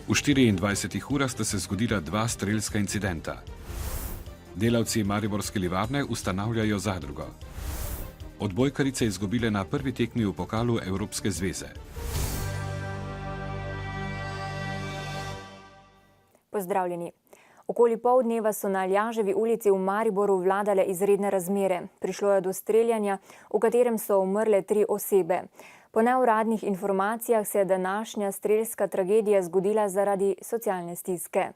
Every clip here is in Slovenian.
V 24 urah sta se zgodila dva strelska incidenta. Delavci mariborske livarne ustanavljajo zadrugo. Odbojkarice izgubile na prvi tekmi v pokalu Evropske zveze. Pozdravljeni. Okoli pol dneva so na Aljaževi ulici v Mariboru vladale izredne razmere. Prišlo je do streljanja, v katerem so umrle 3 osebe. Po neuradnih informacijah se je današnja strelska tragedija zgodila zaradi socialne stiske.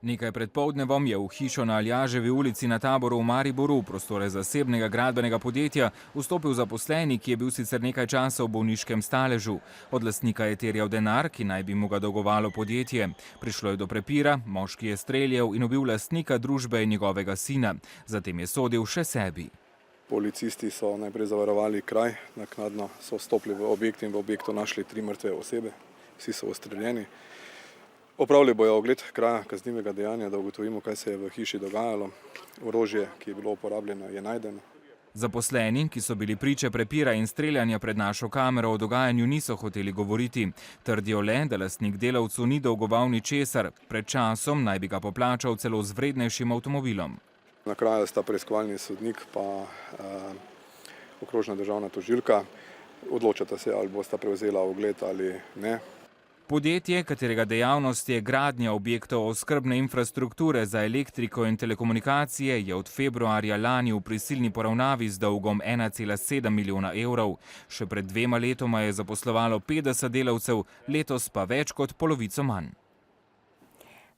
Nekaj pred poldnevom je v hišo na Aljaževi ulici na Taboru v Mariboru, v prostore zasebnega gradbenega podjetja, vstopil zaposleni, ki je bil sicer nekaj časa v bolniškem staležu. Od lastnika je terjal denar, ki naj bi mu ga dolgovalo podjetje. Prišlo je do prepira, moški je streljal in ubil lastnika družbe in njegovega sina. Zatem je sodil še sebi. Policisti so najprej zavarovali kraj, naknadno so vstopili v objekt in v objektu našli 3 mrtve osebe. Vsi so ustreljeni. Opravili bojo ogled kraja kaznivega dejanja, da ugotovimo, kaj se je v hiši dogajalo. Orožje, ki je bilo uporabljeno, je najdeno. Zaposleni, ki so bili priče prepira in streljanja pred našo kamero o dogajanju, niso hoteli govoriti. Trdijo le, da lastnik delavcu ni dolgoval ničesar. Pred časom naj bi ga poplačal celo z vrednejšim avtomobilom. Na kraju sta preiskovalni sodnik pa okrožna državna tožilka. Odločata se, ali bosta prevzela ogled ali ne. Podjetje, katerega dejavnost je gradnja objektov oskrbne infrastrukture za elektriko in telekomunikacije, je od februarja lani v prisilni poravnavi z dolgom 1,7 milijona evrov. Še pred 2 letoma je zaposlovalo 50 delavcev, letos pa več kot polovico manj.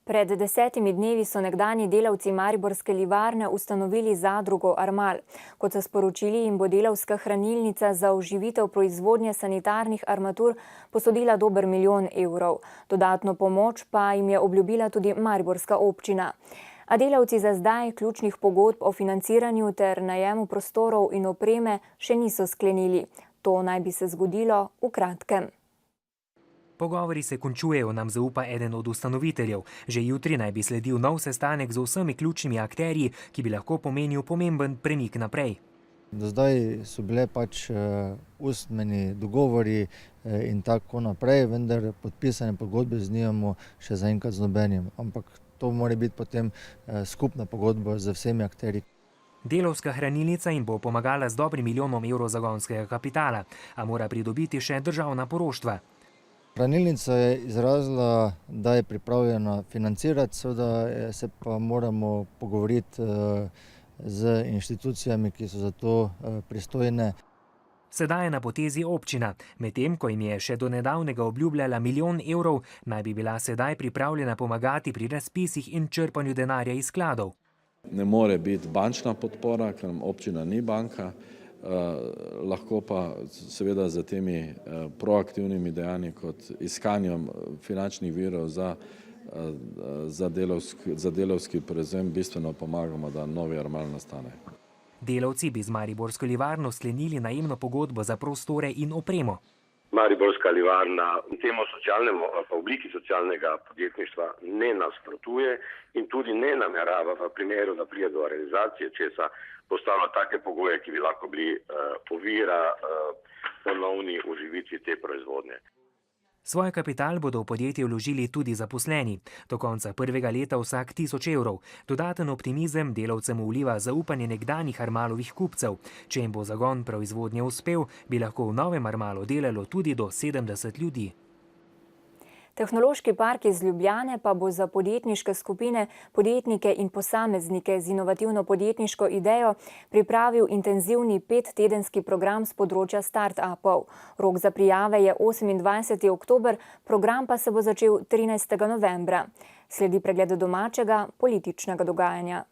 Pred 10 dnevi so nekdanji delavci mariborske livarne ustanovili zadrugo Armal. Kot so sporočili, jim bo delavska hranilnica za oživitev proizvodnje sanitarnih armatur posodila dober 1 milijon evrov. Dodatno pomoč pa jim je obljubila tudi mariborska občina. A delavci za zdaj ključnih pogodb o financiranju ter najemu prostorov in opreme še niso sklenili. To naj bi se zgodilo v kratkem. Pogovori se končujejo, nam zaupa eden od ustanoviteljev. Že jutri naj bi sledil nov sestanek z vsemi ključnimi akterji, ki bi lahko pomenil pomemben premik naprej. Do zdaj so bile ustmeni dogovori in tako naprej, vendar podpisane pogodbe z nimamo še zaenkrat z nobenim. Ampak to mora biti potem skupna pogodba z vsemi akterji. Delavska hranilnica jim bo pomagala z dobrim 1 milijonom evrov zagonskega kapitala, a mora pridobiti še državna poroštva. Hranilnica je izrazila, da je pripravljena financirati, seveda se pa moramo pogovoriti z inštitucijami, ki so za to pristojne. Sedaj je na potezi občina. Medtem, ko jim je še do nedavnega obljubljala 1 milijon evrov, naj bi bila sedaj pripravljena pomagati pri razpisih in črpanju denarja iz skladov. Ne more biti bančna podpora, ker občina ni banka. Lahko pa seveda za temi proaktivnimi dejanji kot iskanjem finančnih virov za delavski prevzem bistveno pomagamo, da novi Armal nastane. Delavci bi z mariborsko livarno sklenili najemno pogodbo za prostore in opremo. Mariborska livarna temu socialnemu, pa obliki socialnega podjetništva ne nasprotuje in tudi ne namerava v primeru, da pride do realizacije česa, postavlja take pogoje, ki bi lahko bili ovira ponovni oživitvi te proizvodnje. Svoj kapital bodo v podjetje vložili tudi zaposleni. Do konca prvega leta vsak 1000 evrov. Dodaten optimizem delavcem vliva zaupanje nekdanjih Armalovih kupcev. Če jim bo zagon proizvodnje uspel, bi lahko v novem Armalu delalo tudi do 70 ljudi. Tehnološki park iz Ljubljane pa bo za podjetniške skupine, podjetnike in posameznike z inovativno podjetniško idejo pripravil intenzivni 5-tedenski program z področja start-upov. Rok za prijave je 28. oktober, program pa se bo začel 13. novembra. Sledi pregled domačega političnega dogajanja.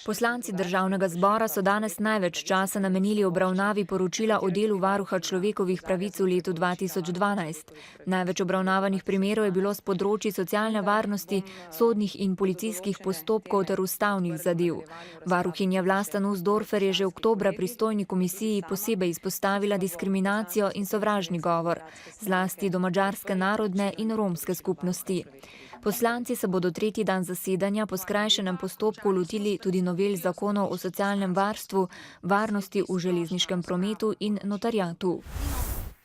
Poslanci državnega zbora so danes največ časa namenili obravnavi poročila o delu varuha človekovih pravic v letu 2012. Največ obravnavanih primerov je bilo s področji socialne varnosti, sodnih in policijskih postopkov ter ustavnih zadev. Varuhinja Vlasta Nussdorfer je že oktobra pristojni komisiji posebej izpostavila diskriminacijo in sovražni govor, zlasti do madžarske narodne in romske skupnosti. Poslanci se bodo tretji dan zasedanja po skrajšanem postopku lotili tudi novel zakonov o socialnem varstvu, varnosti v železniškem prometu in notariatu.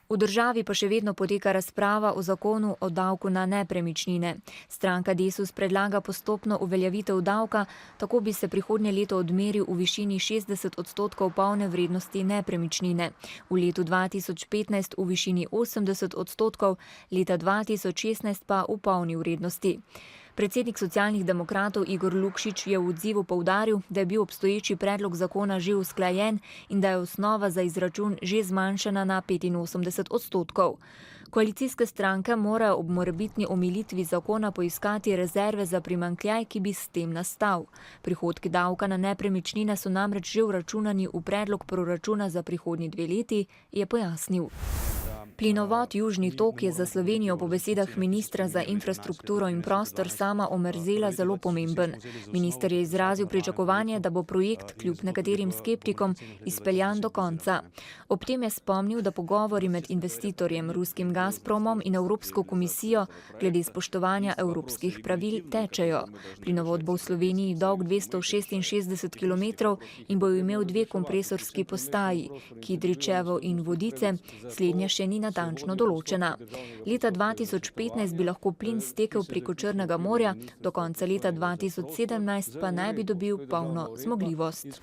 V državi pa še vedno poteka razprava o zakonu o davku na nepremičnine. Stranka Desus predlaga postopno uveljavitev davka, tako bi se prihodnje leto odmeril v višini 60% polne vrednosti nepremičnine, v letu 2015 v višini 80%, leta 2016 pa v polni vrednosti. Predsednik Socialnih demokratov Igor Lukšič je v odzivu poudaril, da je bil obstoječi predlog zakona že usklajen in da je osnova za izračun že zmanjšana na 85%. Koalicijske stranke morajo ob morebitni omilitvi zakona poiskati rezerve za primanjkljaj, ki bi s tem nastal. Prihodki davka na nepremičnine so namreč že vračunani v predlog proračuna za prihodnji 2 leti, je pojasnil. Plinovod Južni tok je za Slovenijo po besedah ministra za infrastrukturo in prostor Sama Omerzela zelo pomemben. Minister je izrazil pričakovanje, da bo projekt kljub nekaterim skeptikom izpeljan do konca. Ob tem je spomnil, da pogovori med investitorjem ruskim Gazpromom in Evropsko komisijo glede spoštovanja evropskih pravil tečejo. Plinovod bo v Sloveniji dolg 266 km in bo imel 2 kompresorski postaji, Kidričevo in Vodice, slednja še ni natančno določena. Leta 2015 bi lahko plin stekel preko Črnega morja, do konca leta 2017 pa naj bi dobil polno zmogljivost.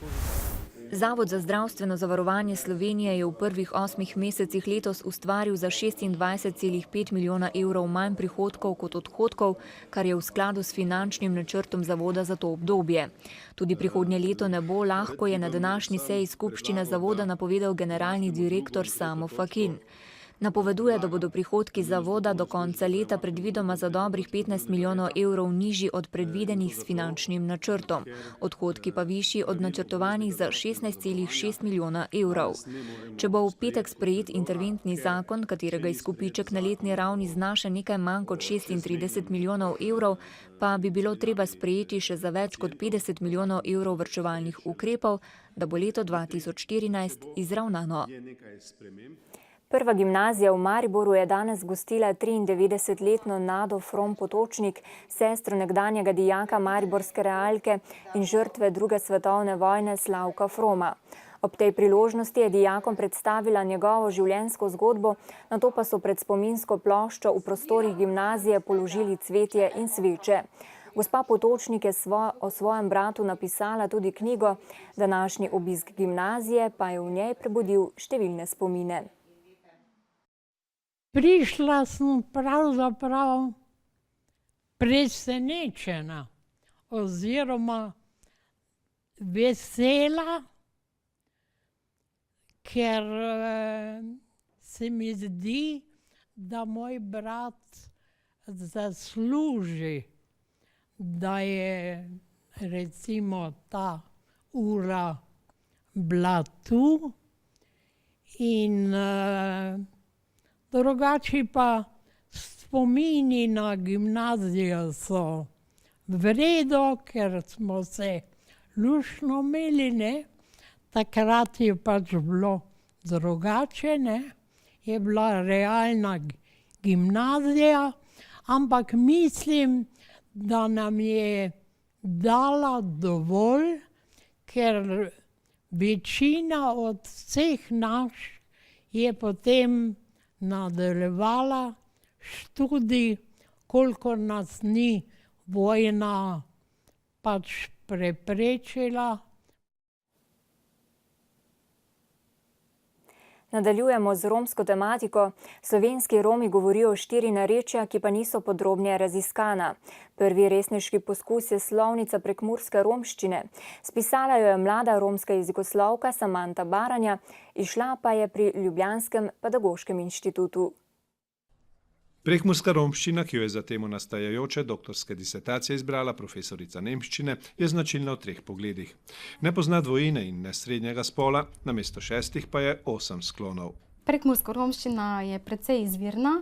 Zavod za zdravstveno zavarovanje Slovenije je v prvih 8 mesecih letos ustvaril za 26,5 milijona evrov manj prihodkov kot odhodkov, kar je v skladu s finančnim načrtom zavoda za to obdobje. Tudi prihodnje leto ne bo lahko, je na današnji seji skupščine zavoda napovedal generalni direktor Samo Fakin. Napoveduje, da bodo prihodki zavoda do konca leta predvidoma za dobrih 15 milijonov evrov nižji od predvidenih s finančnim načrtom, odhodki pa višji od načrtovanih za 16,6 milijona evrov. Če bo v petek sprejet interventni zakon, katerega izkupiček na letni ravni znaša nekaj manj kot 36 milijonov evrov, pa bi bilo treba sprejeti še za več kot 50 milijonov evrov varčevalnih ukrepov, da bo leto 2014 izravnano. Prva gimnazija v Mariboru je danes gostila 93-letno Nado From Potočnik, sestro nekdanjega dijaka mariborske realke in žrtve 2. svetovne vojne Slavka Froma. Ob tej priložnosti je dijakom predstavila njegovo življenjsko zgodbo, nato pa so pred spominsko ploščo v prostorih gimnazije položili cvetje in sveče. Gospa Potočnik je o svojem bratu napisala tudi knjigo, današnji obisk gimnazije pa je v njej prebudil številne spomine. Prišla sem pravzaprav presenečena oziroma vesela, ker se mi zdi, da moj brat zasluži, da je recimo ta ura bila tu in drugače pa spomini na gimnazijo so v redu, ker smo se luštno imeli, ne. Takrat je pač bilo drugače, ne. Je bila realna gimnazija, ampak mislim, da nam je dala dovolj, ker večina od vseh nas je potem nadaljevala študij, koliko nas ni vojna pač preprečila. Nadaljujemo z romsko tematiko. Slovenski Romi govorijo 4 narečja, ki pa niso podrobneje raziskana. Prvi resniški poskus je slovnica prekmurske romščine. Spisala jo je mlada romska jezikoslovka Samanta Baranja, izšla pa je pri Ljubljanskem pedagoškem inštitutu. Prekmurska romščina, ki jo je za temo nastajajoče doktorske disertacije izbrala profesorica nemščine, je značilna v 3 pogledih. Ne pozna dvojine in ne srednjega spola, namesto 6 pa je 8 sklonov. Prekmurska romščina je precej izvirna,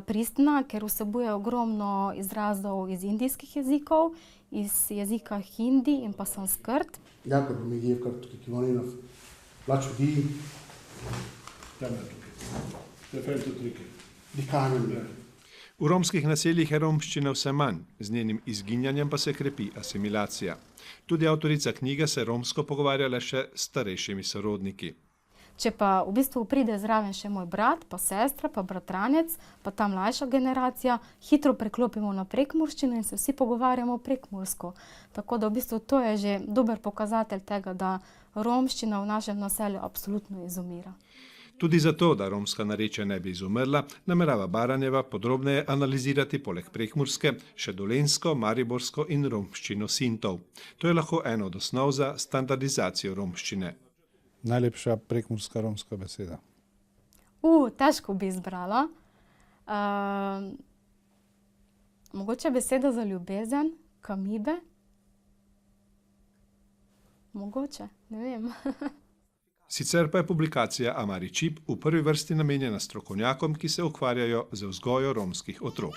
pristna, ker vsebuje ogromno izrazov iz indijskih jezikov, iz jezika hindi in pa sanskrt. Jakor pomegi, ki oni na plač ljudi, V romskih naseljih je romščina vse manj, z njenim izginjanjem pa se krepi asimilacija. Tudi avtorica knjige se romsko pogovarja le še s starejšimi sorodniki. Če pa v bistvu pride zraven še moj brat, pa sestra, pa bratranec, pa ta mlajša generacija, hitro preklopimo na prekmurščino in se vsi pogovarjamo prekmursko. Tako da v bistvu to je že dober pokazatelj tega, da romščina v našem naselju absolutno izumira. Tudi zato, da romska narečja ne bi izumrla, namerava Baranjeva podrobneje analizirati poleg prekmurske še dolenjsko, mariborsko in romščino Sintov. To je lahko eno od osnov za standardizacijo romščine. Najlepša prekmurska romska beseda? Težko bi izbrala. Mogoče beseda za ljubezen, kamibe. Mogoče, ne vem. Sicer pa je publikacija Amari Čip v prvi vrsti namenjena strokovnjakom, ki se ukvarjajo z vzgojo romskih otrok.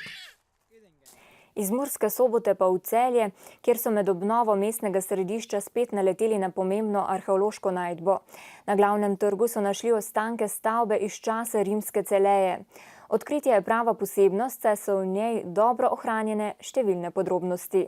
Iz Murske Sobote pa v Celje, kjer so med obnovo mestnega središča spet naleteli na pomembno arheološko najdbo. Na glavnem trgu so našli ostanke stavbe iz časa rimske Celeje. Odkritje je prava posebnost, saj so v njej dobro ohranjene številne podrobnosti.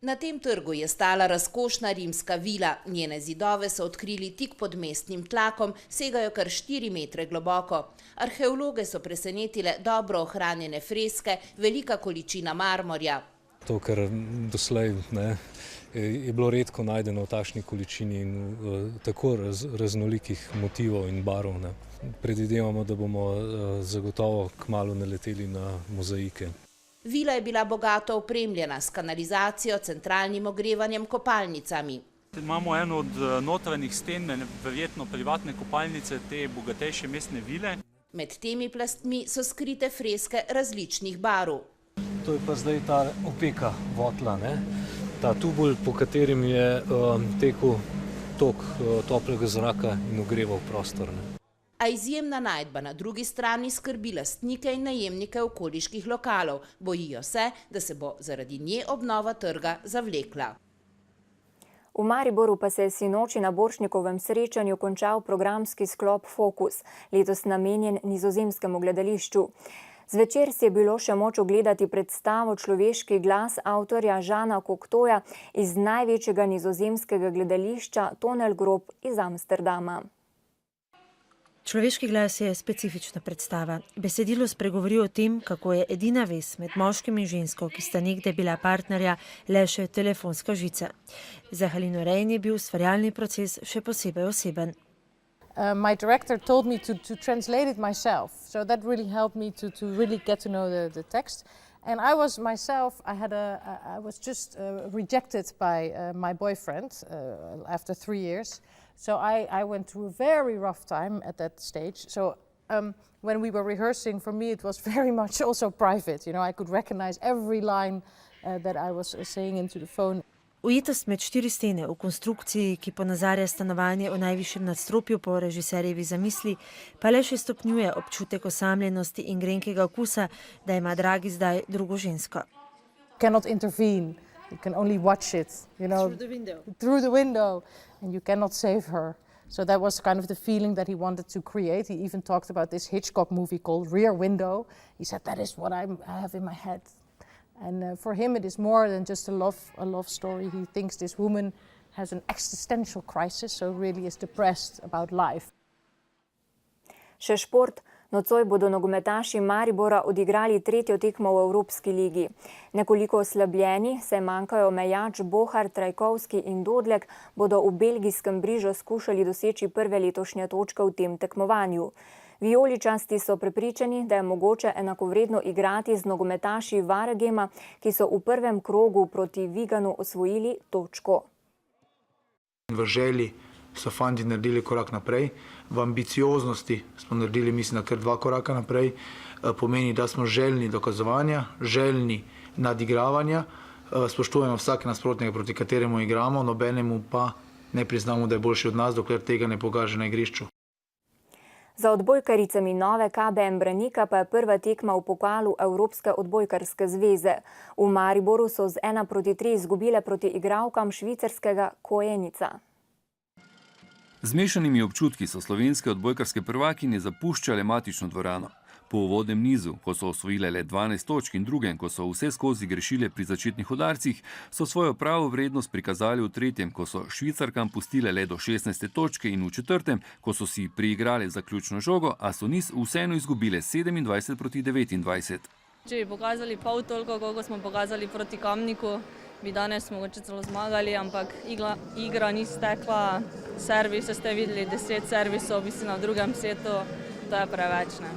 Na tem trgu je stala razkošna rimska vila. Njene zidove so odkrili tik pod mestnim tlakom, segajo kar 4 metre globoko. Arheologe so presenetile dobro ohranjene freske, velika količina marmorja. To, ker doslej je bilo redko najdeno v takšni količini in tako raznolikih motivov in barov. Predvidevamo, da bomo zagotovo kmalu naleteli na mozaike. Vila je bila bogato opremljena s kanalizacijo, centralnim ogrevanjem, kopalnicami. Imamo eno od notranjih sten, verjetno privatne kopalnice te bogatejše mestne vile. Med temi plastmi so skrite freske različnih barv. To je pa zdaj ta opeka votla, ta tubulj, po katerim je tekel tok toplega zraka in ogreval prostor. A izjemna najdba na drugi strani skrbi lastnike in najemnike okoliških lokalov. Bojijo se, da se bo zaradi nje obnova trga zavlekla. V Mariboru pa se je sinoči na Borštnikovem srečanju končal programski sklop Fokus, letos namenjen nizozemskemu gledališču. Zvečer si je bilo še moč ogledati predstavo Človeški glas avtorja Žana Cocteauja iz največjega nizozemskega gledališča Tonel Grob iz Amsterdama. Človeški glas je specifična predstava. Besedilo spregovori o tem, kako je edina vez med moškim in žensko, ki sta nekdaj bila partnerja, le še telefonska žica. Za Halino Rejn je bil ustvarjalni proces še posebej oseben. My director told me to translate it myself, so that really helped me to really get to know the text. And I was myself, I was just rejected by my boyfriend after 3 years. So I went through a very rough time at that stage. So when we were rehearsing, for me it was very much also private. You know, I could recognize every line that I was saying into the phone. Ujetost med 4 stene v konstrukciji, ki ponazarja stanovanje v najvišjem nadstropju po režiserjevi zamisli, pa le še stopnjuje občutek osamljenosti in grenkega okusa, da ima Dragi zdaj drugo žensko. Cannot intervene. You can only watch it, you know, through the window, and you cannot save her. So that was kind of the feeling that he wanted to create. He even talked about this Hitchcock movie called Rear Window. He said, that is what I have in my head. And for him it is more than just a love story. He thinks this woman has an existential crisis, so really is depressed about life. Še šport. Nocoj bodo nogometaši Maribora odigrali 3. tekmo v Evropski ligi. Nekoliko oslabljeni, saj manjkajo Mejač, Bohar, Trajkovski in Dodlek, bodo v belgijskem Brižu skušali doseči prve letošnje točke v tem tekmovanju. Vijoličasti so prepričani, da je mogoče enakovredno igrati z nogometaši Varegema, ki so v prvem krogu proti Viganu osvojili točko. V želji so fanti naredili korak naprej, v ambicioznosti smo naredili, mislim, kar 2 koraka naprej, pomeni, da smo željni dokazovanja, željni nadigravanja, spoštujemo vsak nasprotnega, proti kateremu igramo, nobenemu pa ne priznamo, da je boljši od nas, dokler tega ne pokaže na igrišču. Za odbojkaricami Nove KBM Branika pa je prva tekma v pokalu Evropske odbojkarske zveze. V Mariboru so z 1-3 izgubile proti igralkam švicarskega Kojenica. Z mešanimi občutki so slovenske odbojkarske prvakinje zapuščale matično dvorano. Po uvodnem nizu, ko so osvojile le 12 točk in drugem, ko so vse skozi grešile pri začetnih udarcih, so svojo pravo vrednost prikazali v tretjem, ko so Švicarkam pustile le do 16. točke in v četrtem, ko so si priigrale zaključno žogo, a so niz vseeno izgubile 27-29. Če bi pokazali pol toliko, koliko smo pokazali proti Kamniku, bi danes mogoče celo zmagali, ampak igra ni stekla, servise ste videli, 10 servisov, na drugem setu, to je preveč, ne.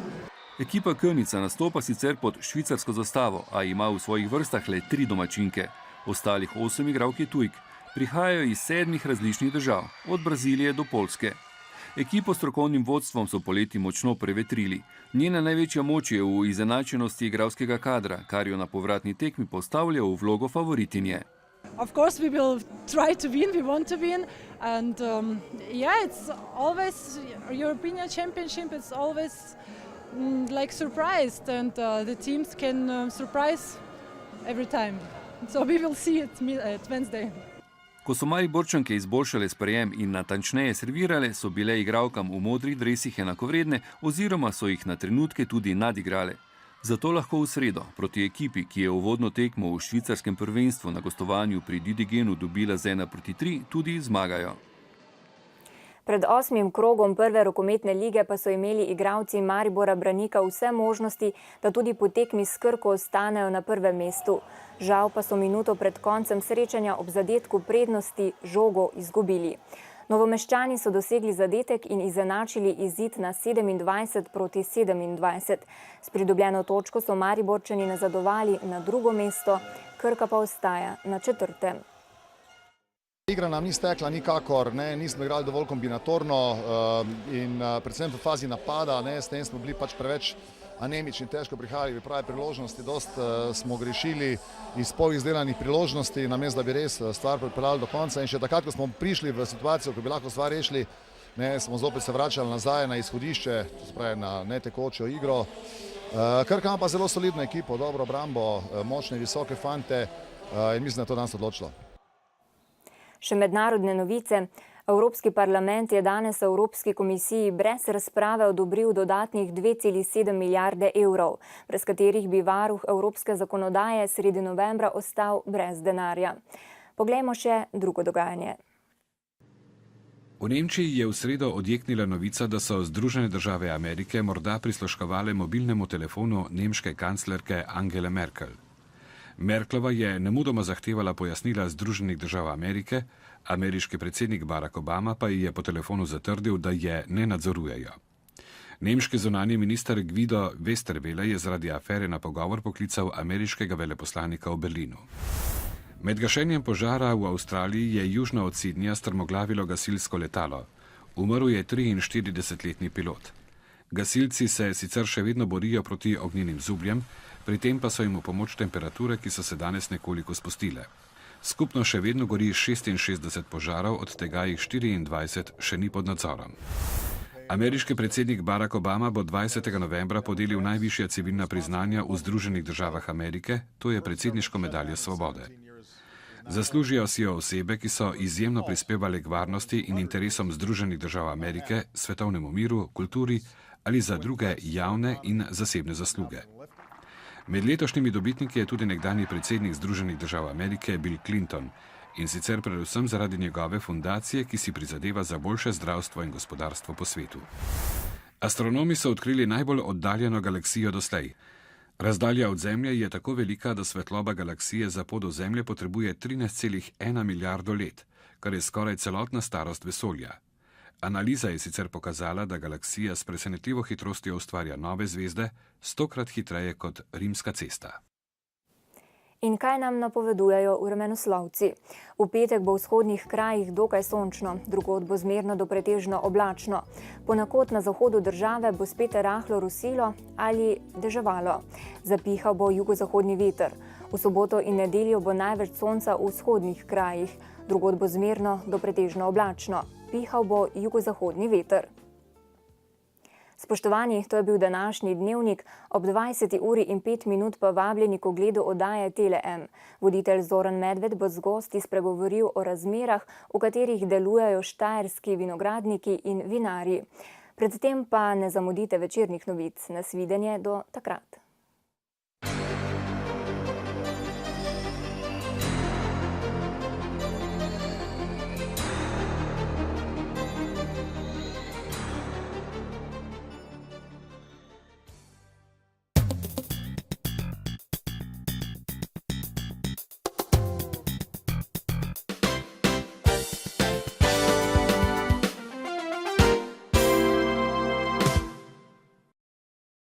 Ekipa Könica nastopa sicer pod švicarsko zastavo, a ima v svojih vrstah le 3 domačinke. Ostalih 8 igralk je tujk. Prihajajo iz 7 različnih držav, od Brazilije do Poljske. Ekipo s strokovnim vodstvom so poleti močno prevetrili. Njena največja moč je v izenačenosti igralskega kadra, kar jo na povratni tekmi postavlja v vlogo favoritinje. Of course we will try to win, we want to win, and it's always European Championship, it's always like surprised, and the teams can surprise every time. So we will see it at Wednesday. Ko so Mariborčanke izboljšale sprejem in natančneje servirale, so bile igralkam v modrih dresih enakovredne oziroma so jih na trenutke tudi nadigrale. Zato lahko v sredo proti ekipi, ki je uvodno tekmo v švicarskem prvenstvu na gostovanju pri Didegenu dobila z 1-3, tudi zmagajo. Pred 8. krogom prve rokometne lige pa so imeli igralci Maribora Branika vse možnosti, da tudi po tekmi s Krko ostanejo na prvem mestu. Žal pa so minuto pred koncem srečanja ob zadetku prednosti žogo izgubili. Novomeščani so dosegli zadetek in izenačili izid na 27-27. S pridobljeno točko so Mariborčani nazadovali na drugo mesto, Krka pa ostaja na 4. Igra nam ni stekla nikakor, nismo igrali dovolj kombinatorno in predvsem v fazi napada, s tem smo bili pač preveč anemični, težko prihajali v prave priložnosti, dost smo grešili iz polizdelanih priložnosti, namesto da bi res stvar pripeljali do konca in še takrat, ko smo prišli v situacijo, ko bi lahko stvar rešili, smo zopet se vračali nazaj na izhodišče, to se pravi na netekočo igro. Krka ima pa zelo solidno ekipo, dobro obrambo, močne, visoke fante in mislim, da je to danes odločilo. Še mednarodne novice. Evropski parlament je danes Evropski komisiji brez razprave odobril dodatnih 2,7 milijarde evrov, brez katerih bi varuh evropske zakonodaje sredi novembra ostal brez denarja. Poglejmo še drugo dogajanje. V Nemčiji je v sredo odjeknila novica, da so Združene države Amerike morda prisluškovale mobilnemu telefonu nemške kanclerke Angele Merkel. Merklova je nemudoma zahtevala pojasnila Združenih držav Amerike, ameriški predsednik Barack Obama pa ji je po telefonu zatrdil, da je ne nadzorujejo. Nemški zunanji minister Guido Westerwelle je zaradi afere na pogovor poklical ameriškega veleposlanika v Berlinu. Med gašenjem požara v Avstraliji je južno od Sydneyja strmoglavilo gasilsko letalo. Umrl je 43-letni pilot. Gasilci se sicer še vedno borijo proti ognjenim zubljem, pri tem pa so jim v pomoč temperature, ki so se danes nekoliko spustile. Skupno še vedno gori 66 požarov, od tega jih 24 še ni pod nadzorom. Ameriški predsednik Barack Obama bo 20. novembra podelil najvišja civilna priznanja v Združenih državah Amerike, to je predsedniško medaljo svobode. Zaslužijo si jo osebe, ki so izjemno prispevali k varnosti in interesom Združenih držav Amerike, svetovnemu miru, kulturi ali za druge javne in zasebne zasluge. Med letošnjimi dobitniki je tudi nekdanji predsednik Združenih držav Amerike Bill Clinton, in sicer predvsem zaradi njegove fundacije, ki si prizadeva za boljše zdravstvo in gospodarstvo po svetu. Astronomi so odkrili najbolj oddaljeno galaksijo doslej. Razdalja od Zemlje je tako velika, da svetloba galaksije za pot do Zemlje potrebuje 13,1 milijardo let, kar je skoraj celotna starost vesolja. Analiza je sicer pokazala, da galaksija s presenetljivo hitrostjo ustvarja nove zvezde, 100-krat hitreje kot rimska cesta. In kaj nam napovedujejo vremenoslovci? V petek bo v vzhodnih krajih dokaj sončno, drugod bo zmerno do pretežno oblačno. Ponekod na zahodu države bo spet rahlo rosilo ali deževalo. Zapihal bo jugozahodni veter. V soboto in nedeljo bo največ sonca v vzhodnih krajih, drugod bo zmerno do pretežno oblačno. Pihal bo jugozahodni veter. Spoštovani, to je bil današnji dnevnik. Ob 20:05 pa vabljeni k ogledu oddaje Tele-M. Voditelj Zoran Medved bo z gosti spregovoril o razmerah, v katerih delujejo štajerski vinogradniki in vinarji. Predtem pa ne zamudite večernih novic. Nasvidenje do takrat.